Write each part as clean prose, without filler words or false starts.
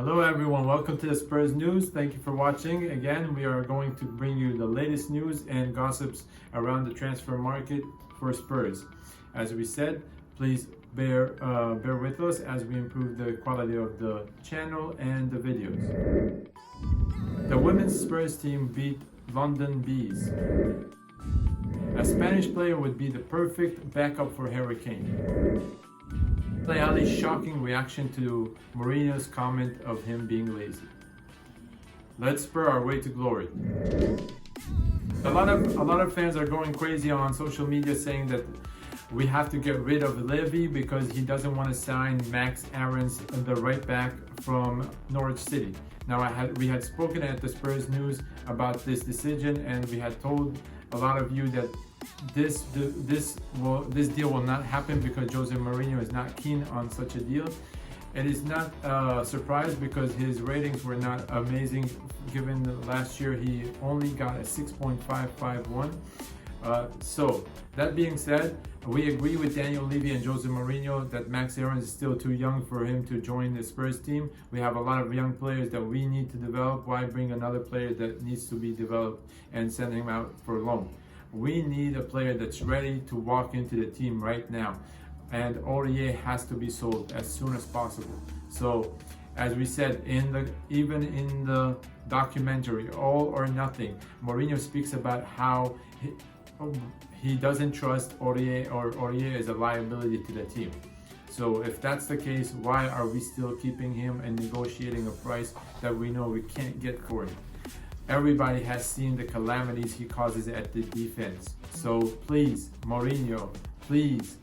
Hello everyone, welcome to the Spurs News. Thank you for watching. Again, we are going to bring you the latest news and gossips around the transfer market for Spurs. As we said, please bear with us as we improve the quality of the channel and the videos. The women's Spurs team beat London Bees. A Spanish player would be the perfect backup for Harry Kane. Ali's shocking reaction to Mourinho's comment of him being lazy. Let's spur our way to glory. A lot of fans are going crazy on social media saying that we have to get rid of Levy because he doesn't want to sign Max Aarons, the right back from Norwich City. Now we had spoken at the Spurs News about this decision, and we had told a lot of you that this deal will not happen because Jose Mourinho is not keen on such a deal. It is not a surprise because his ratings were not amazing given that last year he only got a 6.551. So that being said, we agree with Daniel Levy and Jose Mourinho that Max Aarons is still too young for him to join the Spurs team. We have a lot of young players that we need to develop. Why bring another player that needs to be developed and send him out for loan? We need a player that's ready to walk into the team right now, and Aurier has to be sold as soon as possible. So, as we said, even in the documentary All or Nothing, Mourinho speaks about how he doesn't trust Aurier, or Aurier is a liability to the team. So if that's the case, why are we still keeping him and negotiating a price that we know we can't get for him? Everybody has seen the calamities he causes at the defense. So please, Mourinho, please,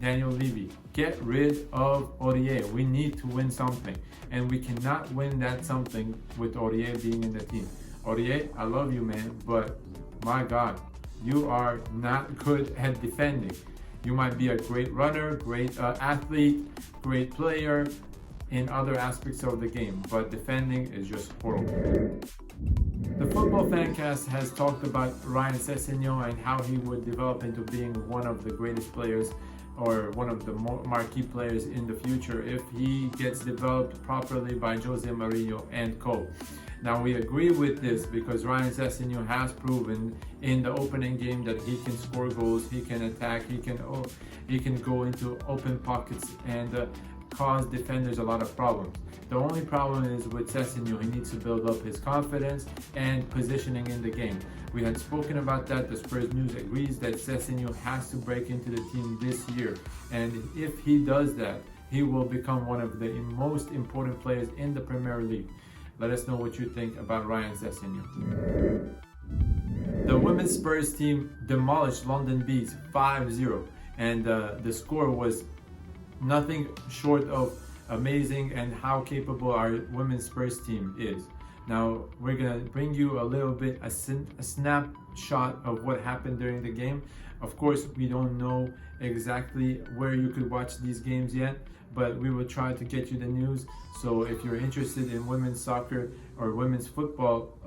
Daniel Levy, get rid of Aurier. We need to win something, and we cannot win that something with Aurier being in the team. Aurier, I love you, man, but my God, you are not good at defending. You might be a great runner, great athlete, great player in other aspects of the game, but defending is just horrible. The Football Fancast has talked about Ryan Sessegnon and how he would develop into being one of the greatest players or one of the marquee players in the future if he gets developed properly by Jose Mourinho and co. Now we agree with this because Ryan Sessegnon has proven in the opening game that he can score goals, he can attack, he can go into open pockets and cause defenders a lot of problems. The only problem is with Sessegnon, he needs to build up his confidence and positioning in the game. We had spoken about that. The Spurs News agrees that Sessegnon has to break into the team this year, and if he does that, he will become one of the most important players in the Premier League. Let us know what you think about Ryan Sessegnon. The women's Spurs team demolished London Bees 5-0, and the score was nothing short of amazing and how capable our women's Spurs team is. Now we're gonna bring you a little bit a snapshot of what happened during the game. Of course, we don't know exactly where you could watch these games yet, but we will try to get you the news. So if you're interested in women's soccer or women's football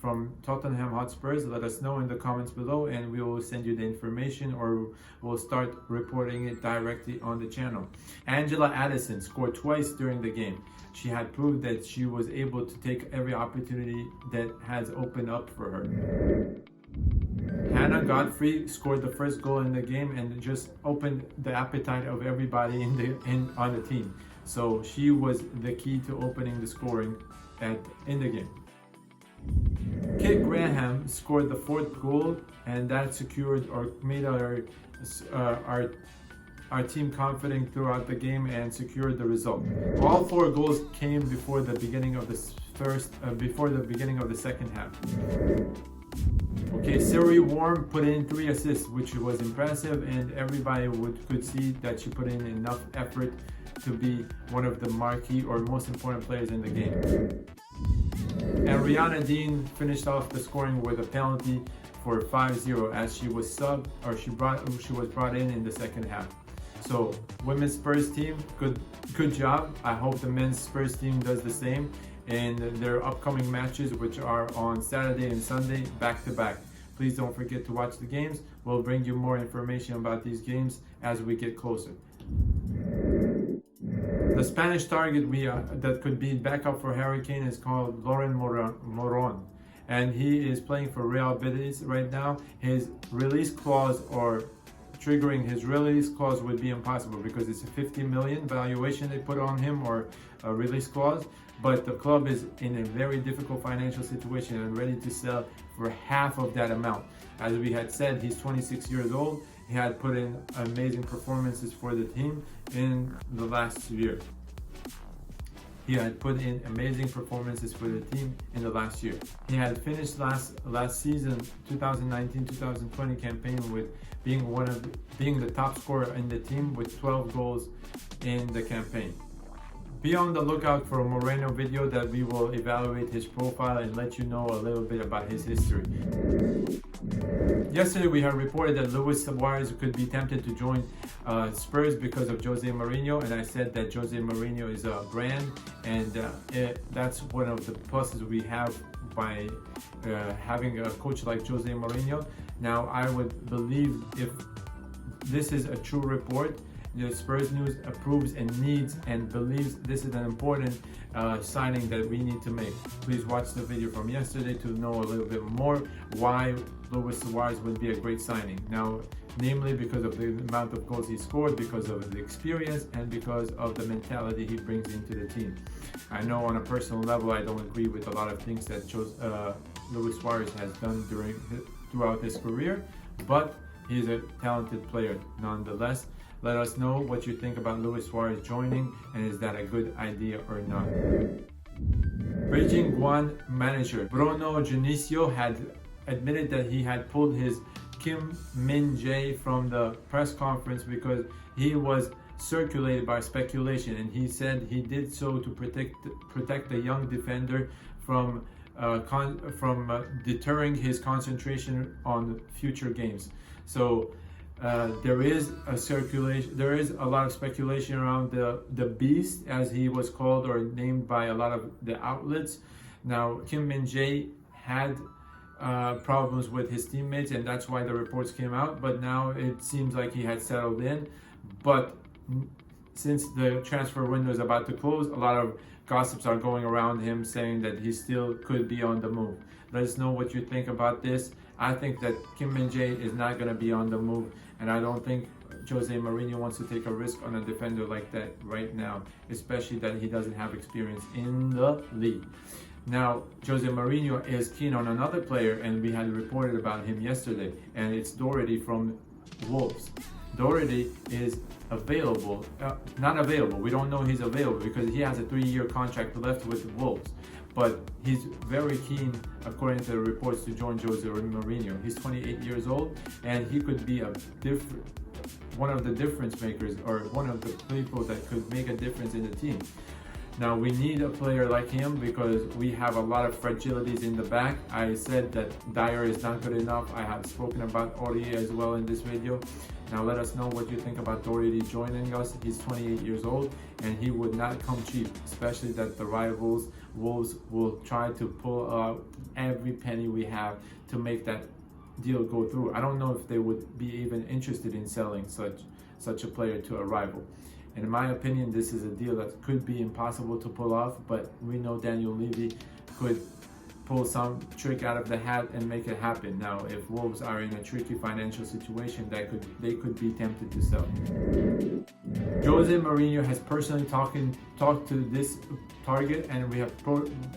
from Tottenham Hotspurs, let us know in the comments below and we will send you the information, or we'll start reporting it directly on the channel. Angela Addison scored twice during the game. She had proved that she was able to take every opportunity that has opened up for her. Hannah Godfrey scored the first goal in the game and just opened the appetite of everybody on the team. So she was the key to opening the scoring in the game. Kit Graham scored the fourth goal, and that secured or made our team confident throughout the game and secured the result. All four goals came before the beginning of the second half. Okay, Siri Worm put in 3 assists, which was impressive, and everybody could see that she put in enough effort to be one of the marquee or most important players in the game. And Rihanna Dean finished off the scoring with a penalty for 5-0 as she was she was brought in the second half. So women's Spurs team, good job. I hope the men's Spurs team does the same in their upcoming matches, which are on Saturday and Sunday back to back. Please don't forget to watch the games. We'll bring you more information about these games as we get closer. The Spanish target that could be backup for Harry Kane is called Lauren Moron, and he is playing for Real Betis right now. His release clause, or triggering his release clause, would be impossible because it's a 50 million valuation they put on him, or a release clause. But the club is in a very difficult financial situation and ready to sell for half of that amount. As we had said, he's 26 years old. He had put in amazing performances for the team in the last year. He had put in amazing performances for the team in the last year. He had finished last season, 2019-2020 campaign, with being the top scorer in the team with 12 goals in the campaign. Be on the lookout for a Moreno video that we will evaluate his profile and let you know a little bit about his history. Yesterday we had reported that Luis Suarez could be tempted to join Spurs because of Jose Mourinho, and I said that Jose Mourinho is a brand, and that's one of the pluses we have by having a coach like Jose Mourinho. Now, I would believe, if this is a true report, the Spurs News approves and needs and believes this is an important signing that we need to make. Please watch the video from yesterday to know a little bit more why Luis Suarez would be a great signing. Now, namely because of the amount of goals he scored, because of the experience, and because of the mentality he brings into the team. I know on a personal level I don't agree with a lot of things that Luis Suarez has done throughout his career, but he's a talented player nonetheless. Let us know what you think about Luis Suarez joining, and is that a good idea or not. Beijing Guan manager Bruno Genesio had admitted that he had pulled his Kim Min-jae from the press conference because he was circulated by speculation, and he said he did so to protect the young defender from deterring his concentration on future games. So there is a lot of speculation around the beast, as he was called or named by a lot of the outlets. Now, Kim Min-jae had problems with his teammates, and that's why the reports came out, but now it seems like he had settled in. But since the transfer window is about to close, a lot of gossips are going around him saying that he still could be on the move. Let us know what you think about this. I think that Kim Min-jae is not going to be on the move, and I don't think Jose Mourinho wants to take a risk on a defender like that right now, especially that he doesn't have experience in the league. Now, Jose Mourinho is keen on another player, and we had reported about him yesterday, and it's Doherty from Wolves. Doherty is available, not available, we don't know he's available because he has a 3-year contract left with Wolves. But he's very keen, according to the reports, to join Jose Mourinho. He's 28 years old, and he could be one of the difference makers, or one of the people that could make a difference in the team. Now, we need a player like him because we have a lot of fragilities in the back. I said that Dyer is not good enough. I have spoken about Aurier as well in this video. Now, let us know what you think about Doherty joining us. He's 28 years old, and he would not come cheap, especially that the rivals, Wolves, will try to pull out every penny we have to make that deal go through. I don't know if they would be even interested in selling such a player to a rival. And in my opinion, this is a deal that could be impossible to pull off, but we know Daniel Levy could pull some trick out of the hat and make it happen. Now, if Wolves are in a tricky financial situation, they could be tempted to sell. Jose Mourinho has personally talked to this target, and we have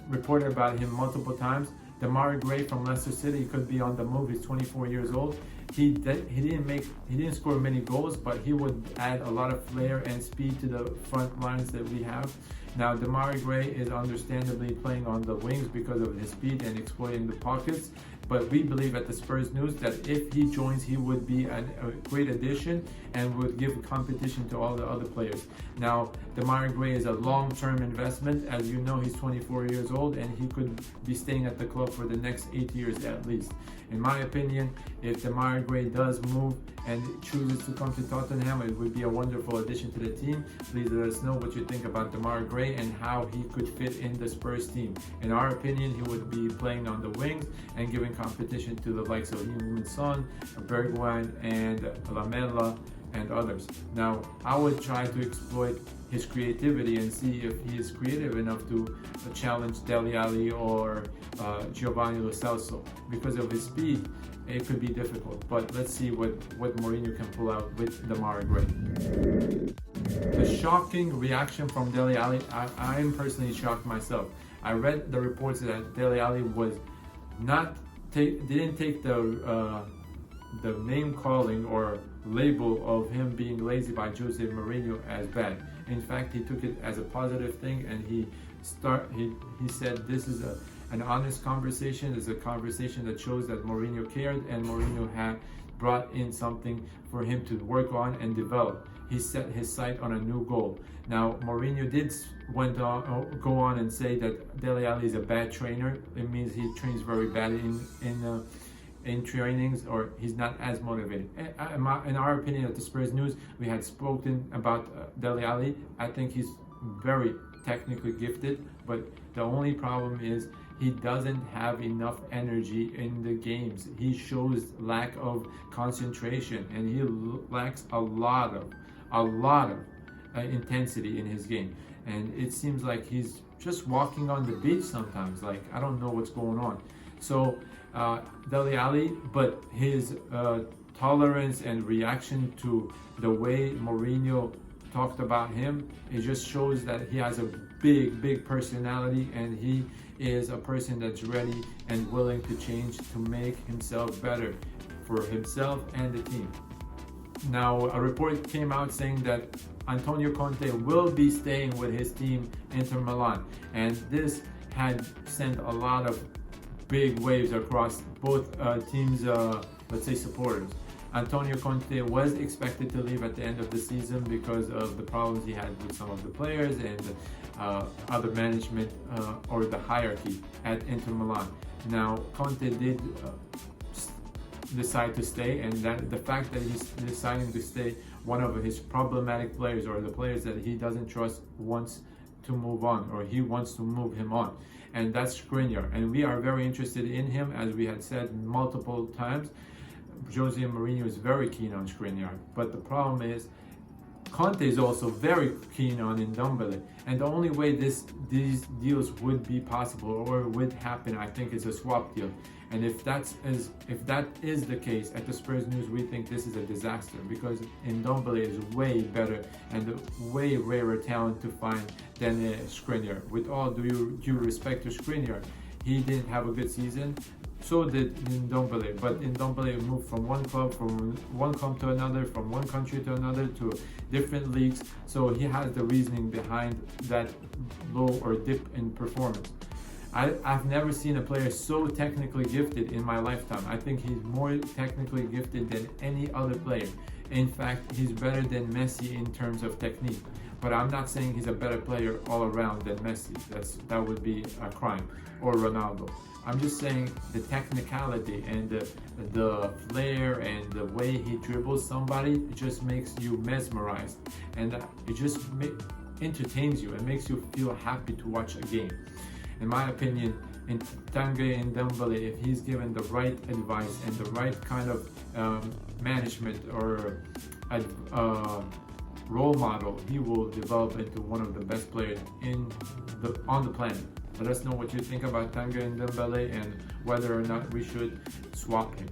reported about him multiple times. Demarai Gray from Leicester City could be on the move. He's 24 years old. He didn't score many goals, but he would add a lot of flair and speed to the front lines that we have. Now, Demarai Gray is understandably playing on the wings because of his speed and exploiting the pockets. But we believe at the Spurs News that if he joins, he would be a great addition and would give competition to all the other players. Now, Demarai Gray is a long-term investment. As you know, he's 24 years old, and he could be staying at the club for the next 8 years at least. In my opinion, if Demarai Gray does move and chooses to come to Tottenham, it would be a wonderful addition to the team. Please let us know what you think about Demarai Gray and how he could fit in the Spurs team. In our opinion, he would be playing on the wings and giving competition to the likes of Heung-min Son, Bergwijn, and Lamela, and others. Now, I would try to exploit his creativity and see if he is creative enough to challenge Dele Alli or Giovanni Lo Celso. Because of his speed, it could be difficult. But let's see what Mourinho can pull out with Demarai Gray. The shocking reaction from Dele Alli, I am personally shocked myself. I read the reports that Dele Alli was didn't take the name calling or label of him being lazy by Jose Mourinho as bad. In fact, he took it as a positive thing, and he said this is an honest conversation. It's a conversation that shows that Mourinho cared, and Mourinho had brought in something for him to work on and develop. He set his sight on a new goal. Now, Mourinho did go on and say that Dele Alli is a bad trainer. It means he trains very bad in trainings, or he's not as motivated. In our opinion at the Spurs News, we had spoken about Dele Alli. I think he's very technically gifted, but the only problem is he doesn't have enough energy in the games. He shows lack of concentration, and he lacks a lot of intensity in his game. And it seems like he's just walking on the beach sometimes. Like, I don't know what's going on. So Dele Alli, but his tolerance and reaction to the way Mourinho talked about him, it just shows that he has a big personality, and he is a person that's ready and willing to change to make himself better for himself and the team. Now, a report came out saying that Antonio Conte will be staying with his team, Inter Milan, and this had sent a lot of big waves across both teams' let's say supporters. Antonio Conte was expected to leave at the end of the season because of the problems he had with some of the players and other management or the hierarchy at Inter Milan. Now, Conte did decide to stay, and that the fact that he's deciding to stay, one of his problematic players, or the players that he doesn't trust, wants to move on, or he wants to move him on, and that's Skriniar. And we are very interested in him, as we had said multiple times. Jose Mourinho is very keen on Skriniar, but the problem is Conte is also very keen on Ndombele, and the only way these deals would be possible or would happen, I think, is a swap deal. And if that is the case, at the Spurs News, we think this is a disaster, because Ndombele is way better and a way rarer talent to find than Skriniar. With all due respect to Skriniar, he didn't have a good season. So did Ndombele, but Ndombele moved from one club to another, from one country to another, to different leagues. So he has the reasoning behind that low or dip in performance. I've never seen a player so technically gifted in my lifetime. I think he's more technically gifted than any other player. In fact, he's better than Messi in terms of technique. But I'm not saying he's a better player all around than Messi. That would be a crime. Or Ronaldo. I'm just saying the technicality and the flair and the way he dribbles somebody, it just makes you mesmerized, and it just entertains you and makes you feel happy to watch a game. In my opinion, in Tanguy Ndombele, if he's given the right advice and the right kind of management or role model, he will develop into one of the best players on the planet. Let us know what you think about Tanguy Ndombele and whether or not we should swap him.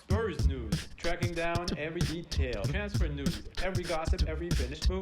Spurs News, tracking down every detail, transfer news, every gossip, every finished move.